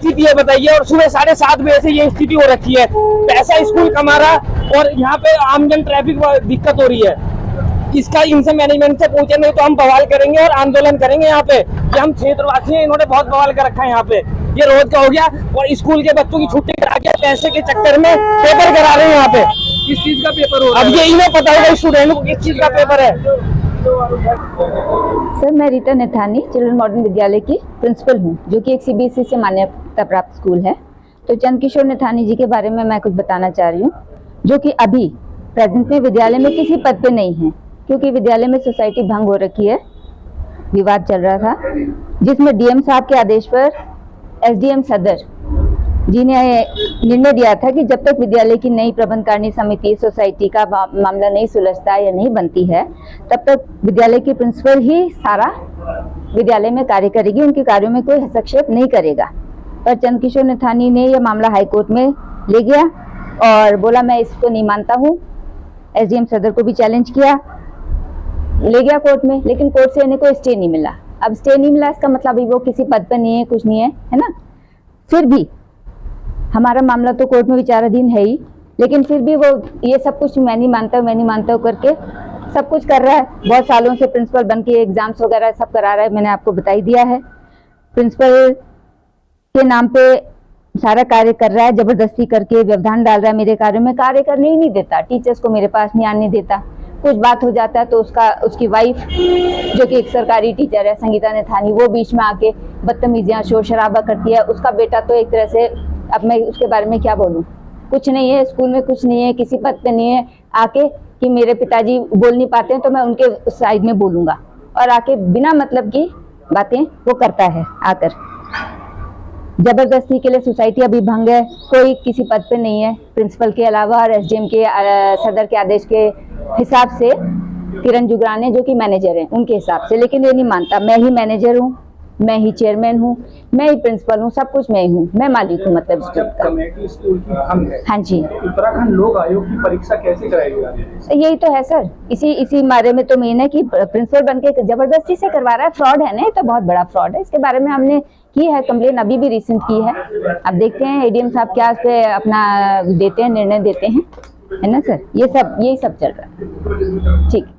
स्थिति है बताइए। और सुबह 7:30 बजे से ये स्थिति हो रखी है, पैसा स्कूल कमा रहा और यहाँ पे आमजन ट्रैफिक दिक्कत हो रही है। इसका इनसे मैनेजमेंट से पूछे, नहीं तो हम बवाल करेंगे और आंदोलन करेंगे यहाँ पे कि हम क्षेत्रवासी हैं, इन्होंने बहुत बवाल कर रखा है यहाँ पे। ये रोज का हो गया। और स्कूल के बच्चों की छुट्टी करा के पैसे के चक्कर में पेपर करा रहे हैं यहाँ पे। किस चीज का पेपर हो रहा है? अब ये इन्हें पता होगा स्टूडेंट को किस चीज का पेपर है। सर, मैं रीटा नेथानी चिल्ड्रन मॉडर्न विद्यालय की प्रिंसिपल हूँ, जो कि एक सीबीएसई से मान्यता प्राप्त स्कूल है। तो चंद्रकिशोर नेथानी जी के बारे में मैं कुछ बताना चाह रही हूँ, जो कि अभी प्रेजेंट में विद्यालय में किसी पद पे नहीं है, क्योंकि विद्यालय में सोसाइटी भंग हो रखी है। विवाद चल रहा था, जिसमें डीएम साहब के आदेश पर एसडीएम सदर जी ने निर्णय दिया था कि जब तक विद्यालय की नई प्रबंधकारिणी समिति सोसाइटी का मामला नहीं सुलझता या नहीं बनती है, तब तक विद्यालय की प्रिंसिपल ही सारा विद्यालय में कार्य करेगी, उनके कार्यों में कोई हस्तक्षेप नहीं करेगा। पर चंद्रकिशोर नेथानी ने यह मामला हाईकोर्ट में ले गया और बोला मैं इसको नहीं मानता हूँ। एसडीएम सदर को भी चैलेंज किया, ले गया कोर्ट में, लेकिन कोर्ट से इन्हें कोई स्टे नहीं मिला। अब स्टे नहीं मिला, इसका मतलब वो किसी पद पर नहीं है, कुछ नहीं है ना। फिर भी हमारा मामला तो कोर्ट में विचाराधीन है ही, लेकिन फिर भी वो ये सब कुछ मैं नहीं मानता हूँ करके सब कुछ कर रहा है। बहुत सालों से प्रिंसिपल बन के एग्जाम्स वगैरह सब करा रहा है, मैंने आपको बता ही दिया है। प्रिंसिपल के नाम पे सारा कार्य कर रहा है, जबरदस्ती करके व्यवधान डाल रहा है मेरे कार्यों में, कार्य करने ही नहीं देता। टीचर्स को मेरे पास नहीं आने देता। कुछ बात हो जाता है तो उसकी वाइफ, जो कि एक सरकारी टीचर है, संगीता नेथानी, वो बीच में आके बदतमीजियां शोर शराबा करती है। उसका बेटा तो एक तरह से, अब मैं उसके बारे में क्या बोलूं, कुछ नहीं है, स्कूल में कुछ नहीं है, किसी पद पे नहीं है। आके कि मेरे पिताजी बोल नहीं पाते हैं तो मैं उनके साइड में बोलूंगा, और आके बिना मतलब की बातें वो करता है। आकर जबरदस्ती के लिए सोसाइटी अभी भंग है, कोई किसी पद पे नहीं है प्रिंसिपल के अलावा, और एसडीएम के सदर के आदेश के हिसाब से किरण जुगराने जो कि मैनेजर हैं उनके हिसाब से। लेकिन ये नहीं मानता, मैं ही मैनेजर हूँ, मैं ही चेयरमैन हूँ, मैं ही प्रिंसिपल हूँ, सब कुछ मैं ही हूँ, मैं मालिक हूँ मतलब स्कूल का। कमेटी स्कूल की भंग है। हाँ जी। उत्तराखंड लोक आयोग की परीक्षा कैसे कराएगी? यही तो है सर, इसी बारे में तो मेन है कि प्रिंसिपल बनके जबरदस्ती से करवा रहा है। फ्रॉड है ना, ये तो बहुत बड़ा फ्रॉड है। इसके बारे में हमने की है कंप्लेन, अभी भी रिसेंट की है। अब देखते हैं एडीएम साहब क्या इस पे अपना देते हैं, निर्णय देते हैं, है ना सर। यही सब चल रहा है। ठीक।